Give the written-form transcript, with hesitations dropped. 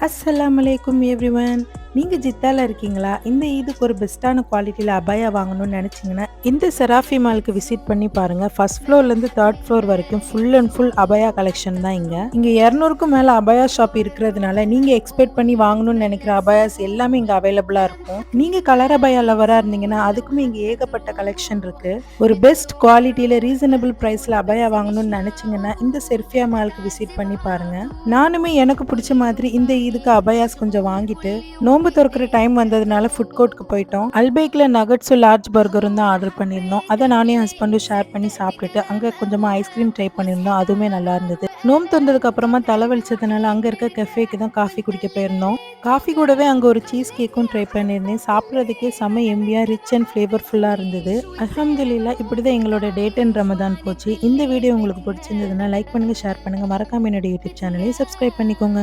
அஸ்ஸலாமலைக்கும் everyone. நீங்க ஜித்தால இருக்கீங்களா? இந்த ஈதுக்கு ஒரு பெஸ்ட்டான குவாலிட்டில அபாயா வாங்கணும்னு நெனச்சீங்கன்னா, இந்த செராஃபி மாலுக்கு விசிட் பண்ணி பாருங்க. ஃபர்ஸ்ட் ஃப்ளோர்லேருந்து 3 ஃப்ளோர் வரைக்கும் ஃபுல் அண்ட் ஃபுல் அபாயா கலெக்ஷன் தான் இங்க. இங்க 200க்கும் மேல அபாயா ஷாப் இருக்கிறதுனால, நீங்க எக்ஸ்பெக்ட் பண்ணி வாங்கணும்னு நெனைக்கிற அபாயாஸ் எல்லாமே இங்க அவைலபிளா இருக்கும். நீங்க கலர் அபாயா லவரா இருந்தீங்கன்னா, அதுக்குமே இங்க ஏகப்பட்ட கலெக்ஷன் இருக்கு. ஒரு பெஸ்ட் குவாலிட்டில ரீசனபிள் பிரைஸ்ல அபாயா வாங்கணும்னு நெனச்சீங்கன்னா, இந்த செர்ஃபியா மாலுக்கு விசிட் பண்ணி பாருங்க. நானுமே எனக்கு பிடிச்ச மாதிரி இந்த இதுக்கு அபாயாஸ் கொஞ்சம் வாங்கிட்டு நோன்பு திறக்கிற டைம் வந்ததுனால ஃபுட் கோர்ட்க்கு போயிட்டோம். அல்பேக்ல நகட்ஸும் லார்ஜ் பர்கரும் தான் ஆர்டர் பண்ணியிருந்தோம். அதை நானே ஹஸ்பண்டும் ஷேர் பண்ணி சாப்பிட்டுட்டு அங்கே கொஞ்சமாக ஐஸ்கிரீம் ட்ரை பண்ணியிருந்தோம். அதுவுமே நல்லா இருந்தது. நோம்பு திறந்ததுக்கு அப்புறமா தலை வலிச்சதுனால அங்கே இருக்க கெஃபேக்கு தான் காஃபி குடிக்க போயிருந்தோம். காஃபி கூடவே அங்கே ஒரு சீஸ் கேக்கும் ட்ரை பண்ணியிருந்தேன். சாப்பிட்றதுக்கே செம்ம எம்பியா ரிச் அண்ட் ஃப்ளேவர்ஃபுல்லாக இருந்தது. அல்ஹம்துலில்லாஹ் இப்படி தான் எங்களோட டேட் அண்ட் ரமதான் போச்சு. இந்த வீடியோ உங்களுக்கு பிடிச்சிருந்ததுன்னா லைக் பண்ணுங்க, ஷேர் பண்ணுங்க, மறக்காம என்னோட யூடியூப் சேனலையும் சப்ஸ்கிரைப் பண்ணிக்கோங்க.